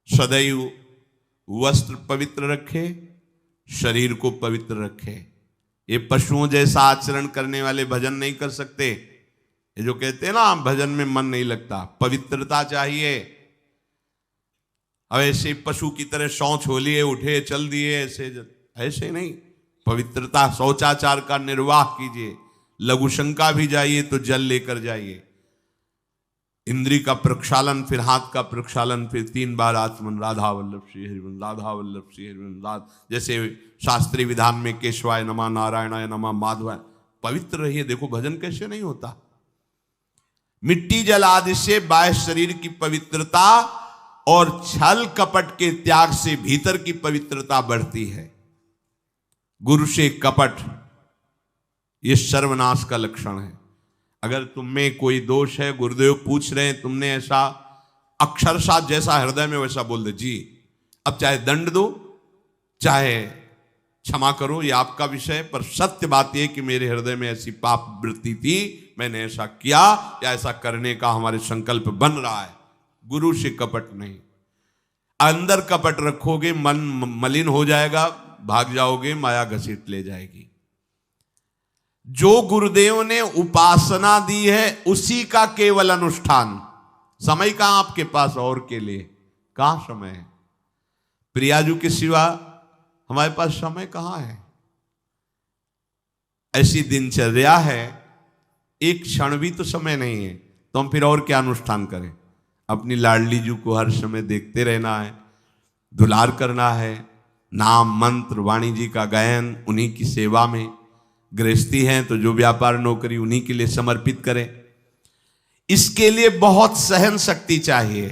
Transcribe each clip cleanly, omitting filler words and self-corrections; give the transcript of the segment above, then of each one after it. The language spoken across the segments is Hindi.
सदैव वस्त्र पवित्र रखे, शरीर को पवित्र रखे। ये पशुओं जैसा आचरण करने वाले भजन नहीं कर सकते। ये जो कहते हैं ना भजन में मन नहीं लगता, पवित्रता चाहिए। अब ऐसे पशु की तरह शौच हो लिए, उठे चल दिए, ऐसे नहीं। पवित्रता, शौचाचार का निर्वाह कीजिए। लघु शंका भी जाइए तो जल लेकर जाइए। इंद्री का प्रक्षालन, फिर हाथ का प्रक्षालन, फिर 3 बार आचमन, राधा वल्लभ श्री हरिवंश, राधा वल्लभ श्री हरिवंश। जैसे शास्त्रीय विधान में केशवाय नमः, नारायणाय नमः, माधवाय। पवित्र रहिए। देखो भजन कैसे नहीं होता। मिट्टी जल आदि से बाह्य शरीर की पवित्रता और छल कपट के त्याग से भीतर की पवित्रता बढ़ती है। गुरु से कपट, यह सर्वनाश का लक्षण है। अगर तुम में कोई दोष है, गुरुदेव पूछ रहे हैं, तुमने ऐसा अक्षरशः जैसा हृदय में वैसा बोल दे जी, अब चाहे दंड दो चाहे क्षमा करो, ये आपका विषय। पर सत्य बात यह कि मेरे हृदय में ऐसी पाप वृत्ति थी, मैंने ऐसा किया या ऐसा करने का हमारे संकल्प बन रहा है। गुरु से कपट नहीं। अंदर कपट रखोगे, मन मलिन हो जाएगा, भाग जाओगे, माया घसीट ले जाएगी। जो गुरुदेव ने उपासना दी है उसी का केवल अनुष्ठान। समय कहां आपके पास और के लिए? कहां समय है? प्रियाजू के सिवा हमारे पास समय कहां है? ऐसी दिनचर्या है, एक क्षण भी तो समय नहीं है, तो हम फिर और क्या अनुष्ठान करें? अपनी लाडली जू को हर समय देखते रहना है, दुलार करना है, नाम मंत्र वाणी जी का गायन, उन्हीं की सेवा में। गृहस्थी हैं तो जो व्यापार नौकरी उन्हीं के लिए समर्पित करें। इसके लिए बहुत सहन शक्ति चाहिए।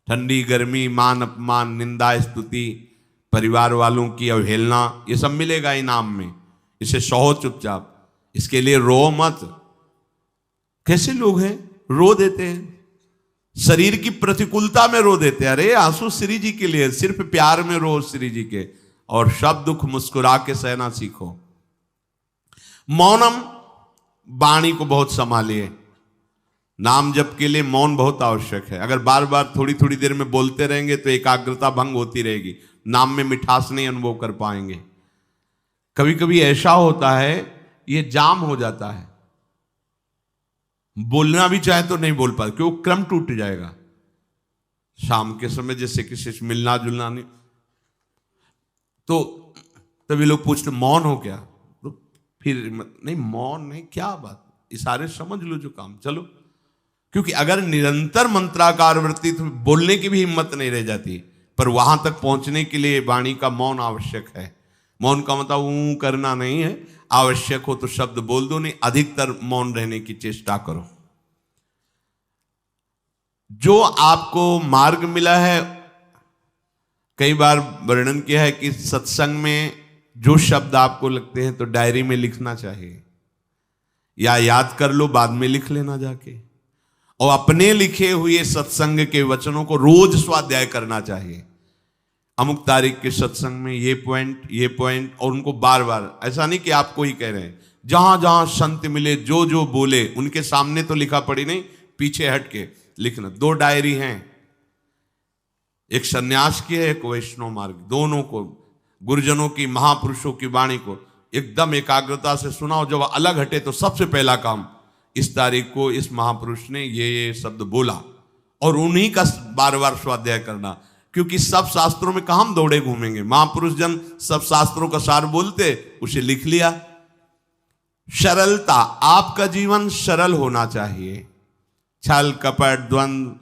ठंडी गर्मी, मान अपमान, निंदा स्तुति, परिवार वालों की अवहेलना, ये सब मिलेगा इनाम में। इसे सहो चुपचाप, इसके लिए रो मत। कैसे लोग हैं, रो देते हैं, शरीर की प्रतिकूलता में रो देते हैं। अरे आंसू श्री जी के लिए, सिर्फ प्यार में रो श्री जी के, और सब दुख मुस्कुरा के सहना सीखो। मौनम, वाणी को बहुत संभालिए। नाम जप के लिए मौन बहुत आवश्यक है। अगर बार बार थोड़ी थोड़ी देर में बोलते रहेंगे तो एकाग्रता भंग होती रहेगी, नाम में मिठास नहीं अनुभव कर पाएंगे। कभी कभी ऐसा होता है, ये जाम हो जाता है, बोलना भी चाहे तो नहीं बोल पाते, क्योंकि क्रम टूट जाएगा। शाम के समय जैसे किसी से मिलना जुलना नहीं, तो तभी लोग पूछते मौन हो क्या? तो फिर नहीं, मौन नहीं, क्या बात, इशारे समझ लो जो काम, चलो। क्योंकि अगर निरंतर मंत्राकार वृत्ति तो बोलने की भी हिम्मत नहीं रह जाती। पर वहां तक पहुंचने के लिए वाणी का मौन आवश्यक है। मौन का मतलब ऊ करना नहीं है, आवश्यक हो तो शब्द बोल दो, नहीं अधिकतर मौन रहने की चेष्टा करो। जो आपको मार्ग मिला है, कई बार वर्णन किया है कि सत्संग में जो शब्द आपको लगते हैं तो डायरी में लिखना चाहिए, या याद कर लो, बाद में लिख लेना जाके। और अपने लिखे हुए सत्संग के वचनों को रोज स्वाध्याय करना चाहिए। अमुक तारीख के सत्संग में ये पॉइंट, और उनको बार बार, ऐसा नहीं कि आपको ही कह रहे हैं, जहां जहां संत मिले जो जो बोले उनके सामने तो लिखा पड़ी नहीं, पीछे हट के लिखना। 2 डायरी हैं, एक सन्यास की है, एक वैष्णव मार्ग। दोनों को, गुरुजनों की, महापुरुषों की वाणी को एकदम एकाग्रता से सुनाओ। जब अलग हटे तो सबसे पहला काम, इस तारीख को इस महापुरुष ने ये शब्द बोला, और उन्हीं का बार बार स्वाध्याय करना। क्योंकि सब शास्त्रों में कहां हम दौड़े घूमेंगे, महापुरुष जन सब शास्त्रों का सार बोलते, उसे लिख लिया। सरलता, आपका जीवन सरल होना चाहिए। छल कपट द्वंद्व,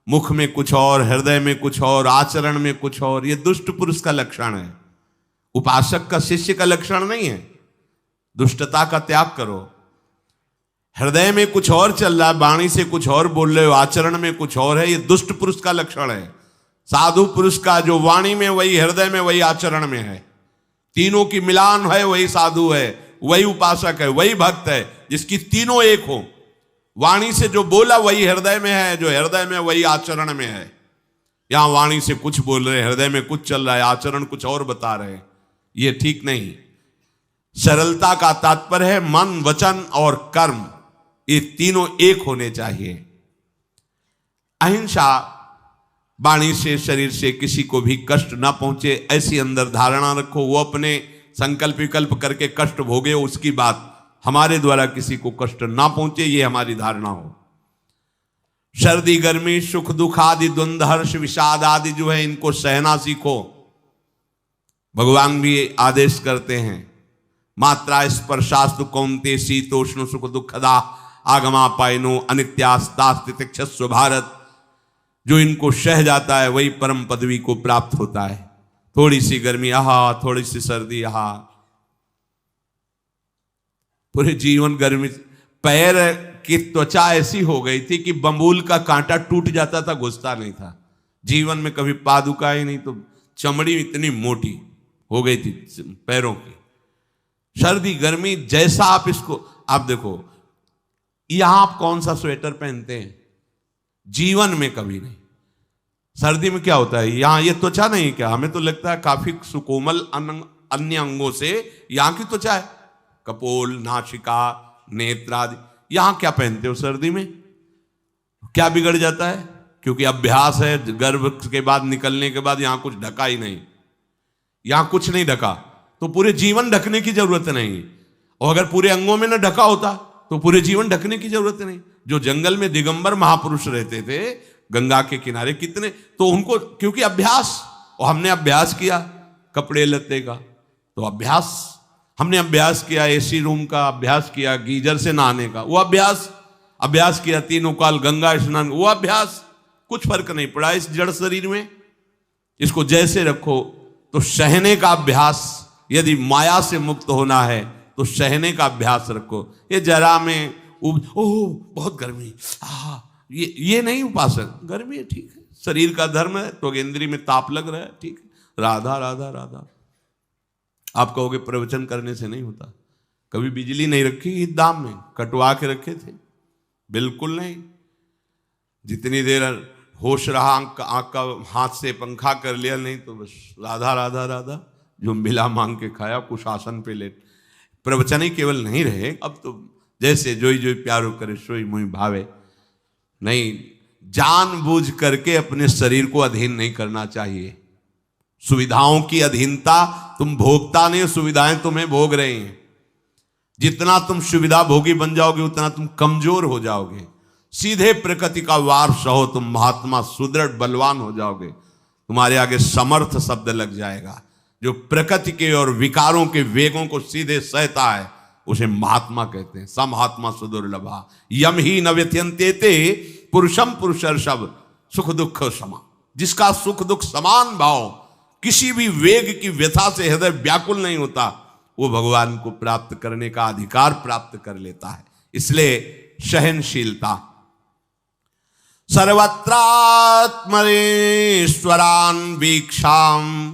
मुख में कुछ और, हृदय में कुछ और, आचरण में कुछ और, यह दुष्ट पुरुष का लक्षण है। उपासक का, शिष्य का लक्षण नहीं है। दुष्टता का त्याग करो। हृदय में कुछ और चल रहा है, वाणी से कुछ और बोल रहे हो, आचरण में कुछ और है, यह दुष्ट पुरुष का लक्षण है। साधु पुरुष का जो वाणी में वही, हृदय में वही, आचरण में है, तीनों की मिलान है, वही साधु है, वही उपासक है, वही भक्त है, जिसकी तीनों एक हो। वाणी से जो बोला वही हृदय में है, जो हृदय में वही आचरण में है। यहां वाणी से कुछ बोल रहे, हृदय में कुछ चल रहा है, आचरण कुछ और बता रहे, ये ठीक नहीं। सरलता का तात्पर्य है मन, वचन और कर्म, ये तीनों एक होने चाहिए। अहिंसा, वाणी से शरीर से किसी को भी कष्ट ना पहुंचे, ऐसी अंदर धारणा रखो। वो अपने संकल्प विकल्प करके कष्ट भोगे, उसकी बात, हमारे द्वारा किसी को कष्ट ना पहुंचे, ये हमारी धारणा हो। सर्दी गर्मी सुख दुख आदि द्वंद्व हर्ष विषाद आदि जो है, इनको सहना सीखो। भगवान भी आदेश करते हैं, मात्रा स्पर्शास्तु कौन्ते शीतोष्ण सुख दुखदा आगमा पायनो अनित्यास्तास्तितिक्षस्व भारत। जो इनको सह जाता है वही परम पदवी को प्राप्त होता है। थोड़ी सी गर्मी आहा, थोड़ी सी सर्दी आहा, पूरे जीवन गर्मी। पैर की त्वचा ऐसी हो गई थी कि बंबूल का कांटा टूट जाता था, घुसता नहीं था। जीवन में कभी पादुका ही नहीं, तो चमड़ी इतनी मोटी हो गई थी पैरों की। सर्दी गर्मी जैसा आप इसको, आप देखो यहां आप कौन सा स्वेटर पहनते हैं, जीवन में कभी नहीं। सर्दी में क्या होता है, यहां ये त्वचा नहीं क्या, हमें तो लगता है काफी सुकोमल अन्य अंगों से यहां की त्वचा है, कपोल नासिका नेत्र आदि। यहां क्या पहनते हो सर्दी में, क्या बिगड़ जाता है, क्योंकि अभ्यास है। गर्भ के बाद निकलने के बाद यहां कुछ ढका ही नहीं, यहां कुछ नहीं ढका, तो पूरे जीवन ढकने की जरूरत नहीं। और अगर पूरे अंगों में न ढका होता तो पूरे जीवन ढकने की जरूरत नहीं। जो जंगल में दिगंबर महापुरुष रहते थे गंगा के किनारे, कितने, तो उनको क्योंकि अभ्यास, और हमने अभ्यास किया कपड़े लत्ते का, तो अभ्यास, हमने अभ्यास किया एसी रूम का, अभ्यास किया गीजर से नहाने का, वो अभ्यास किया तीनों काल गंगा स्नान, वो अभ्यास, कुछ फर्क नहीं पड़ा इस जड़ शरीर में। इसको जैसे रखो। तो सहने का अभ्यास, यदि माया से मुक्त होना है तो सहने का अभ्यास रखो। ये जरा में ओह बहुत गर्मी, ये नहीं उपासक। गर्मी है ठीक है, शरीर का धर्म है, तो इंद्री में ताप लग रहा है ठीक है, राधा राधा राधा। आप कहोगे प्रवचन करने से नहीं होता। कभी बिजली नहीं रखी ईद दाम में, कटवा के रखे थे, बिल्कुल नहीं। जितनी देर होश रहा आंख का हाथ से पंखा कर लिया, नहीं तो बस राधा राधा राधा, जो मिला मांग के खाया, कुछ आसन पे लेट। प्रवचन ही केवल नहीं रहे, अब तो जैसे जोई जोई प्यारो करे सोई मोहि भावे। नहीं, जानबूझ करके अपने शरीर को अधीन नहीं करना चाहिए। सुविधाओं की अधीनता, तुम भोगता नहीं, सुविधाएं तुम्हें भोग रही हैं। जितना तुम सुविधा भोगी बन जाओगे उतना तुम कमजोर हो जाओगे। सीधे प्रकृति का वार सहो, तुम महात्मा सुदृढ़ बलवान हो जाओगे। तुम्हारे आगे समर्थ शब्द लग जाएगा। जो प्रकृति के और विकारों के वेगों को सीधे सहता है उसे महात्मा कहते हैं। समहात्मा सुदुर्लभा यम ही न व्यत्यंते पुरुषम पुरुषर्षभ सुख दुख समा। जिसका सुख दुख समान भाव, किसी भी वेग की व्यथा से हृदय व्याकुल नहीं होता, वो भगवान को प्राप्त करने का अधिकार प्राप्त कर लेता है। इसलिए सहनशीलता। सर्वत्रात्मनेश्वरान वीक्षाम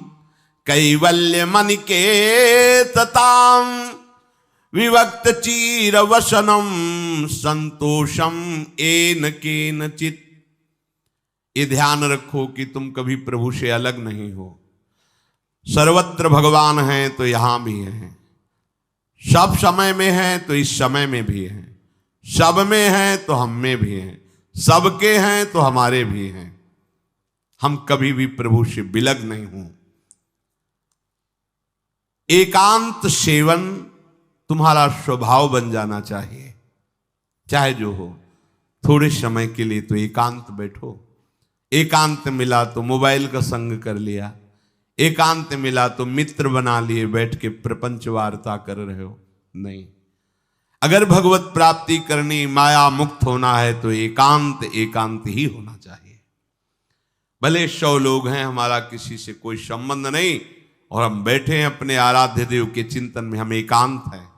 कैवल्य मनिकेतताम विवक्त चीर वसनम संतोषम एन केनचित। ये ध्यान रखो कि तुम कभी प्रभु से अलग नहीं हो। सर्वत्र भगवान हैं तो यहां भी हैं, सब समय में हैं तो इस समय में भी हैं, सब में हैं तो हम में भी हैं, सबके हैं तो हमारे भी हैं। हम कभी भी प्रभु से बिलग नहीं हूं। एकांत सेवन तुम्हारा स्वभाव बन जाना चाहिए। चाहे जो हो, थोड़े समय के लिए तो एकांत बैठो। एकांत मिला तो मोबाइल का संग कर लिया, एकांत मिला तो मित्र बना लिए, बैठ के प्रपंच वार्ता कर रहे हो। नहीं, अगर भगवत प्राप्ति करनी, माया मुक्त होना है तो एकांत एकांत ही होना चाहिए। भले 100 लोग हैं, हमारा किसी से कोई संबंध नहीं, और हम बैठे हैं अपने आराध्य देव के चिंतन में, हम एकांत हैं।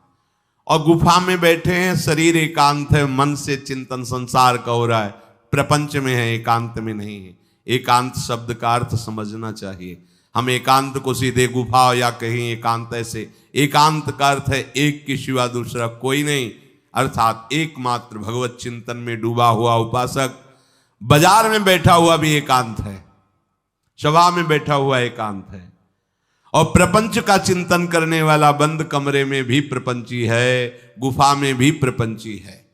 और गुफा में बैठे हैं, शरीर एकांत है, मन से चिंतन संसार का हो रहा है, प्रपंच में है, एकांत में नहीं है। एकांत शब्द का अर्थ समझना चाहिए। हम एकांत को सीधे गुफा या कहीं एकांत, ऐसे एकांत का अर्थ है एक के सिवा दूसरा कोई नहीं, अर्थात एकमात्र भगवत चिंतन में डूबा हुआ उपासक। बाजार में बैठा हुआ भी एकांत है, सभा में बैठा हुआ एकांत है, और प्रपंच का चिंतन करने वाला बंद कमरे में भी प्रपंची है, गुफा में भी प्रपंची है।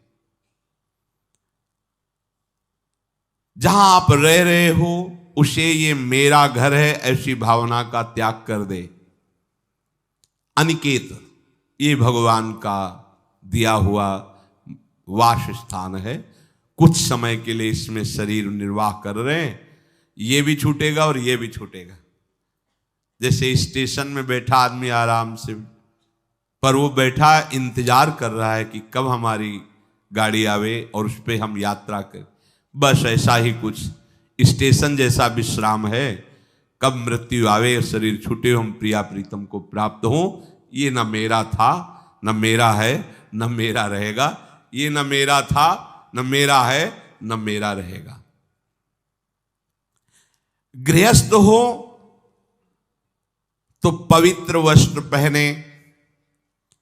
जहां आप रह रहे हो उसे ये मेरा घर है ऐसी भावना का त्याग कर दे। अनिकेत ये भगवान का दिया हुआ वास स्थान है। कुछ समय के लिए इसमें शरीर निर्वाह कर रहे हैं, ये भी छूटेगा और ये भी छूटेगा। जैसे स्टेशन में बैठा आदमी आराम से, पर वो बैठा इंतजार कर रहा है कि कब हमारी गाड़ी आवे और उस पर हम यात्रा करें। बस ऐसा ही कुछ स्टेशन जैसा विश्राम है। कब मृत्यु आवे, शरीर छूटे, हम प्रिया प्रीतम को प्राप्त हो। ये न मेरा था, न मेरा है, न मेरा रहेगा। ये न मेरा था, न मेरा है, न मेरा रहेगा। गृहस्थ हो तो पवित्र वस्त्र पहने,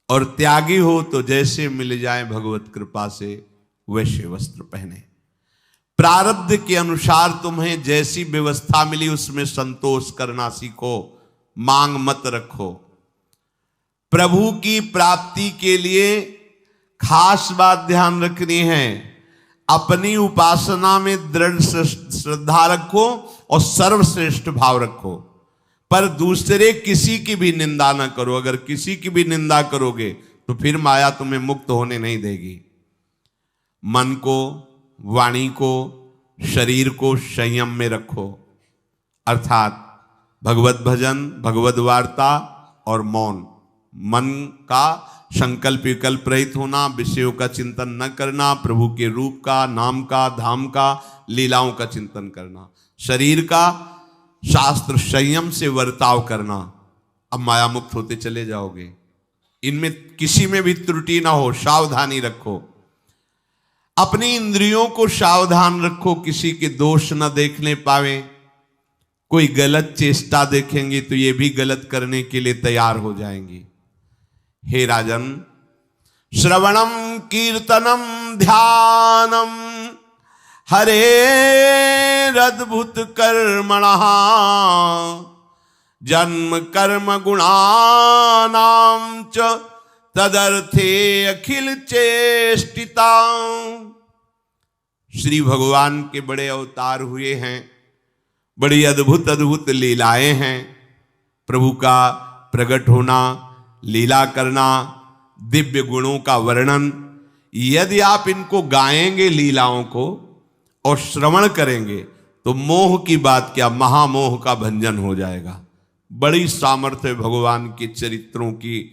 और त्यागी हो तो जैसे मिल जाए भगवत कृपा से वैसे वस्त्र पहने। प्रारब्ध के अनुसार तुम्हें जैसी व्यवस्था मिली उसमें संतोष करना सीखो, मांग मत रखो। प्रभु की प्राप्ति के लिए खास बात ध्यान रखनी है, अपनी उपासना में दृढ़ श्रद्धा रखो और सर्वश्रेष्ठ भाव रखो, पर दूसरे किसी की भी निंदा न करो। अगर किसी की भी निंदा करोगे तो फिर माया तुम्हें मुक्त होने नहीं देगी। मन को, वाणी को, शरीर को संयम में रखो, अर्थात भगवत भजन, भगवत वार्ता और मौन। मन का संकल्प विकल्प रहित होना, विषयों का चिंतन न करना, प्रभु के रूप का, नाम का, धाम का, लीलाओं का चिंतन करना। शरीर का शास्त्र संयम से वर्ताव करना। अब माया मुक्त होते चले जाओगे। इनमें किसी में भी त्रुटि ना हो, सावधानी रखो। अपनी इंद्रियों को सावधान रखो, किसी के दोष न देखने पावे। कोई गलत चेष्टा देखेंगे तो ये भी गलत करने के लिए तैयार हो जाएंगी। हे राजन, श्रवणम कीर्तनम ध्यानम हरेरद्भुत कर्मणः जन्म कर्म गुणानां च तदर्थे अखिल चेष्टिता। श्री भगवान के बड़े अवतार हुए हैं, बड़ी अद्भुत अद्भुत लीलाएं हैं। प्रभु का प्रकट होना, लीला करना, दिव्य गुणों का वर्णन। यदि आप इनको गाएंगे लीलाओं को और श्रवण करेंगे तो मोह की बात क्या, महामोह का भंजन हो जाएगा। बड़ी सामर्थ्य भगवान के चरित्रों की,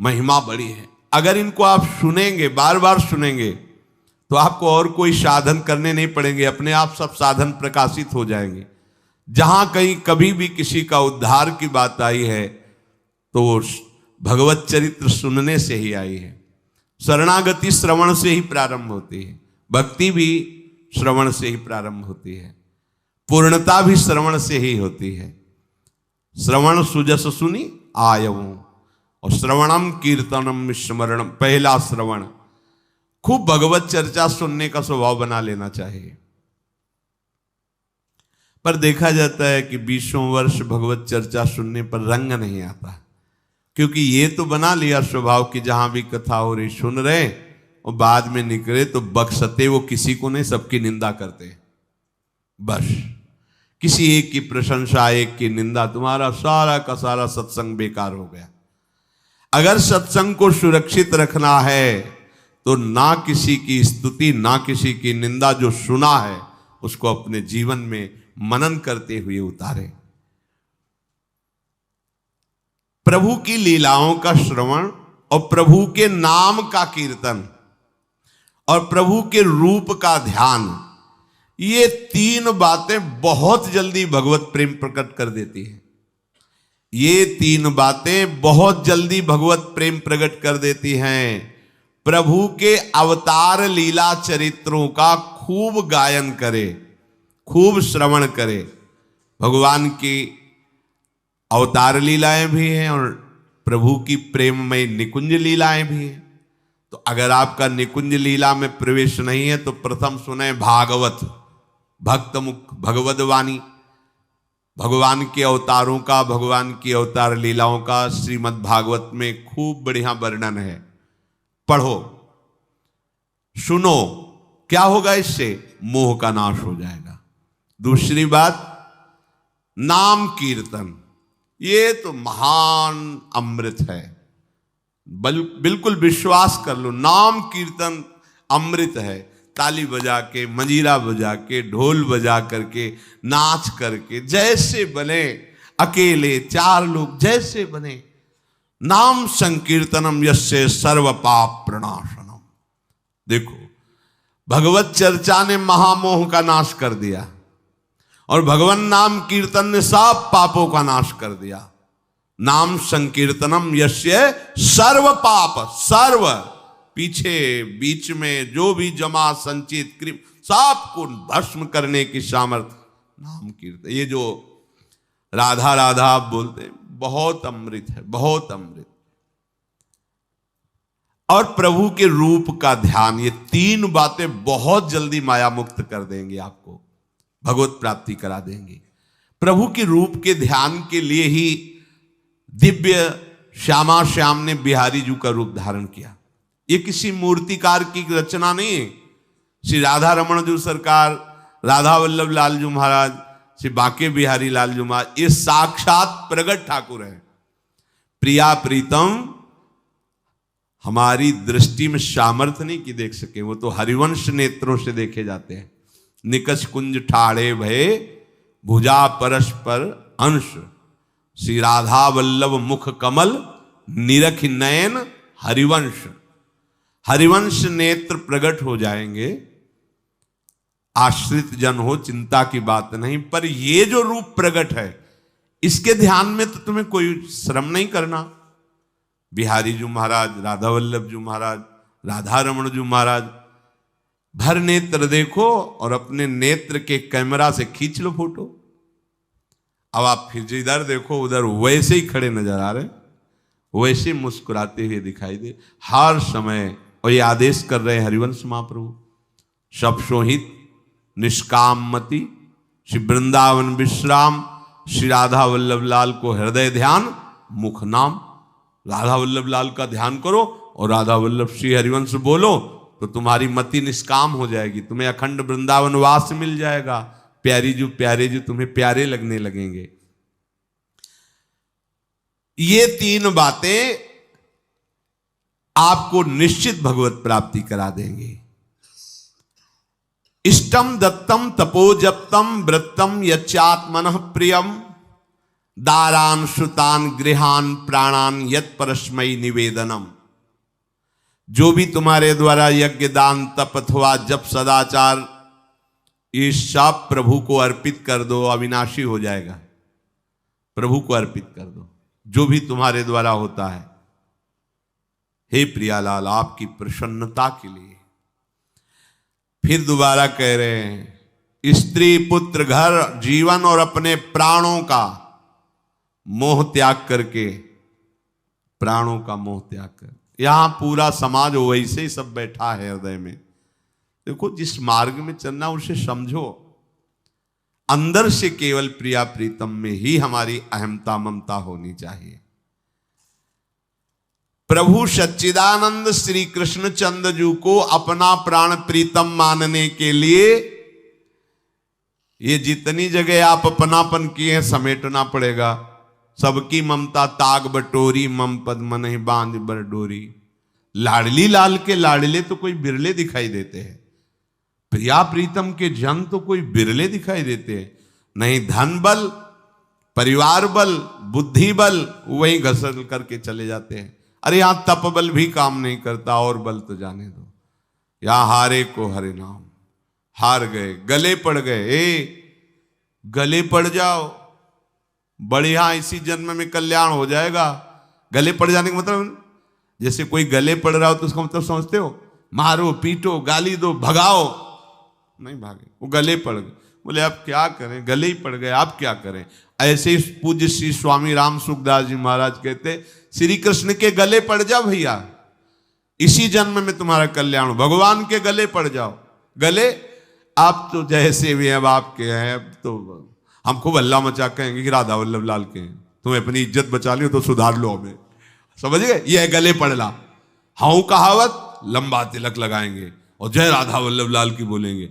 महिमा बड़ी है। अगर इनको आप सुनेंगे, बार बार सुनेंगे, तो आपको और कोई साधन करने नहीं पड़ेंगे, अपने आप सब साधन प्रकाशित हो जाएंगे। जहां कहीं कभी भी किसी का उद्धार की बात आई है तो भगवत चरित्र सुनने से ही आई है। शरणागति श्रवण से ही प्रारंभ होती है, भक्ति भी श्रवण से ही प्रारंभ होती है, पूर्णता भी श्रवण से ही होती है। श्रवण सुजस सुनी आयऊं, और श्रवणम कीर्तनम स्मरणम। पहला श्रवण, खूब भगवत चर्चा सुनने का स्वभाव बना लेना चाहिए। पर देखा जाता है कि 20 वर्ष भगवत चर्चा सुनने पर रंग नहीं आता, क्योंकि ये तो बना लिया स्वभाव कि जहां भी कथा हो रही सुन रहे, और बाद में निकले तो बख्शते वो किसी को नहीं, सबकी निंदा करते। बस किसी एक की प्रशंसा, एक की निंदा, तुम्हारा सारा का सारा सत्संग बेकार हो गया। अगर सत्संग को सुरक्षित रखना है तो ना किसी की स्तुति, ना किसी की निंदा, जो सुना है उसको अपने जीवन में मनन करते हुए उतारे। प्रभु की लीलाओं का श्रवण और प्रभु के नाम का कीर्तन और प्रभु के रूप का ध्यान, ये 3 बातें बहुत जल्दी भगवत प्रेम प्रकट कर देती है। ये 3 बातें बहुत जल्दी भगवत प्रेम प्रकट कर देती हैं। प्रभु के अवतार लीला चरित्रों का खूब गायन करे, खूब श्रवण करे। भगवान की अवतार लीलाएं भी हैं और प्रभु की प्रेममय निकुंज लीलाएं भी हैं। तो अगर आपका निकुंज लीला में प्रवेश नहीं है तो प्रथम सुने भागवत, भक्त मुख भगवद वाणी। भगवान के अवतारों का, भगवान की अवतार लीलाओं का श्रीमद् भागवत में खूब बढ़िया वर्णन है। पढ़ो, सुनो, क्या होगा इससे? मोह का नाश हो जाएगा। दूसरी बात, नाम कीर्तन, ये तो महान अमृत है। बिल्कुल विश्वास कर लो, नाम कीर्तन अमृत है। ताली बजा के, मंजीरा बजा के, ढोल बजा करके, नाच करके, जैसे बने, अकेले, चार लोग, जैसे बने, नाम संकीर्तनम यस्य सर्व पाप प्रणाशनम। देखो, भगवत चर्चा ने महामोह का नाश कर दिया और भगवान नाम कीर्तन ने सब पापों का नाश कर दिया। नाम संकीर्तनम यस्य सर्व पाप, सर्व, पीछे बीच में जो भी जमा संचित कृम सबको भस्म करने की सामर्थ्य नाम कीर्तन। ये जो राधा राधा आप बोलते हैं, बहुत अमृत है, बहुत अमृत। और प्रभु के रूप का ध्यान, ये तीन बातें बहुत जल्दी माया मुक्त कर देंगे, आपको भगवत प्राप्ति करा देंगे। प्रभु के रूप के ध्यान के लिए ही दिव्य श्यामा श्याम ने बिहारी जी का रूप धारण किया। ये किसी मूर्तिकार की रचना नहीं है। श्री राधा रमण जी सरकार, राधा वल्लभ लाल जी महाराज, श्री बांके बिहारी लाल जी महाराज, ये साक्षात प्रगट ठाकुर है। प्रिया प्रीतम हमारी दृष्टि में सामर्थ्य नहीं कि देख सके, वो तो हरिवंश नेत्रों से देखे जाते हैं। निकष कुंज ठाड़े भये भुजा परस्पर अंश, श्री राधा वल्लभ मुख कमल निरख नयन हरिवंश। हरिवंश नेत्र प्रकट हो जाएंगे, आश्रित जन हो, चिंता की बात नहीं। पर ये जो रूप प्रकट है, इसके ध्यान में तो तुम्हें कोई श्रम नहीं करना। बिहारी जी महाराज, राधा वल्लभ जी महाराज, राधा रमण जी महाराज, भर नेत्र देखो और अपने नेत्र के कैमरा से खींच लो फोटो। अब आप फिर जिधर देखो उधर वैसे ही खड़े नजर आ रहे, वैसे मुस्कुराते हुए दिखाई दे हर समय। और ये आदेश कर रहे हैं हरिवंश महाप्रभु, सब सोहित निष्कामति, श्री वृंदावन विश्राम, श्री राधा वल्लभ लाल को हृदय ध्यान, मुख नाम। राधा वल्लभ लाल का ध्यान करो और राधा वल्लभ श्री हरिवंश बोलो तो तुम्हारी मति निष्काम हो जाएगी, तुम्हें अखंड वृंदावन वास मिल जाएगा। प्यारे जो तुम्हें प्यारे लगने लगेंगे। ये तीन बातें आपको निश्चित भगवत प्राप्ति करा देंगे। इष्टम दत्तम तपोजप्तम वृत्तम यच्चात्मनः प्रियम, दारान श्रुतान गृहान प्राणान यत् परस्मै निवेदनम। जो भी तुम्हारे द्वारा यज्ञ दान तप अथवा जप सदाचार, ये सब प्रभु को अर्पित कर दो, अविनाशी हो जाएगा। प्रभु को अर्पित कर दो जो भी तुम्हारे द्वारा होता है। हे प्रियालाल, आपकी प्रसन्नता के लिए। फिर दोबारा कह रहे हैं, स्त्री पुत्र घर जीवन और अपने प्राणों का मोह त्याग करके, प्राणों का मोह त्याग कर। यहां पूरा समाज वैसे ही सब बैठा है हृदय में। देखो, जिस मार्ग में चलना उसे समझो। अंदर से केवल प्रिया प्रीतम में ही हमारी अहमता ममता होनी चाहिए। प्रभु सच्चिदानंद श्री कृष्ण चंद्र जी को अपना प्राण प्रीतम मानने के लिए ये जितनी जगह आप अपनापन किए हैं समेटना पड़ेगा। सबकी ममता ताग बटोरी, मम पद मन ही बांध बर डोरी। लाडली लाल के लाडले तो कोई बिरले दिखाई देते हैं, प्रिया प्रीतम के जन तो कोई बिरले दिखाई देते हैं। नहीं धन बल, परिवार बल, बुद्धि बल वही घसल करके चले जाते हैं। अरे यहां तप बल भी काम नहीं करता, और बल तो जाने दो। यहां हारे को हरे नाम, हार गए, गले पड़ गए। गले पड़ जाओ, बढ़िया, इसी जन्म में कल्याण हो जाएगा। गले पड़ जाने का मतलब, जैसे कोई गले पड़ रहा हो तो उसका मतलब समझते हो, मारो पीटो गाली दो भगाओ। नहीं भागे, वो गले पड़ गए। बोले आप क्या करें, गले ही पड़ गए, आप क्या करें। ऐसे ही पूज्य श्री स्वामी राम सुखदास जी महाराज कहते, श्री कृष्ण के गले पड़ जाओ भैया, इसी जन्म में तुम्हारा कल्याण हो। भगवान के गले पड़ जाओ। गले आप तो जैसे भी अब आपके हैं, अब तो हम खूब अल्लाह मचा कहेंगे कि राधा वल्लभ लाल के हैं, तुम्हें अपनी इज्जत बचा लियो तो सुधार लो हमें, समझ गए। ये है गले पड़ला। हाउ कहावत, लंबा तिलक लगाएंगे और जय राधा वल्लभ लाल की बोलेंगे,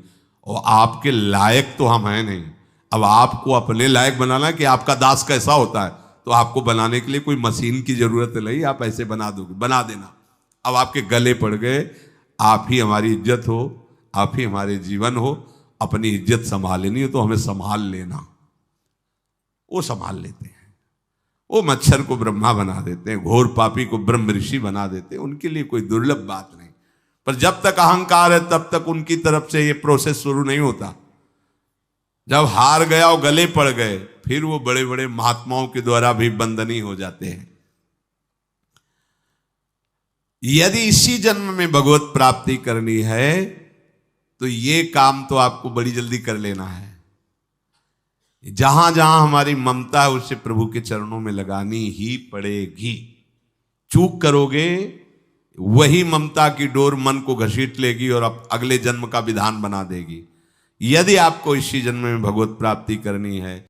और आपके लायक तो हम हैं नहीं। अब आपको अपने लायक बनाना कि आपका दास कैसा होता है, तो आपको बनाने के लिए कोई मशीन की जरूरत नहीं, आप ऐसे बना दोगे, बना देना। अब आपके गले पड़ गए, आप ही हमारी इज्जत हो, आप ही हमारे जीवन हो, अपनी इज्जत संभालनी हो तो हमें संभाल लेना। वो संभाल लेते हैं। वो मच्छर को ब्रह्मा बना देते हैं, घोर पापी को ब्रह्म ऋषि बना देते हैं, उनके लिए कोई दुर्लभ बात नहीं। पर जब तक अहंकार है तब तक उनकी तरफ से ये प्रोसेस शुरू नहीं होता। जब हार गया और गले पड़ गए, फिर वो बड़े बड़े महात्माओं के द्वारा भी बंदनी हो जाते हैं। यदि इसी जन्म में भगवत प्राप्ति करनी है तो ये काम तो आपको बड़ी जल्दी कर लेना है। जहां जहां हमारी ममता है उसे प्रभु के चरणों में लगानी ही पड़ेगी। चूक करोगे, वही ममता की डोर मन को घसीट लेगी और अब अगले जन्म का विधान बना देगी। यदि आपको इसी जन्म में भगवत प्राप्ति करनी है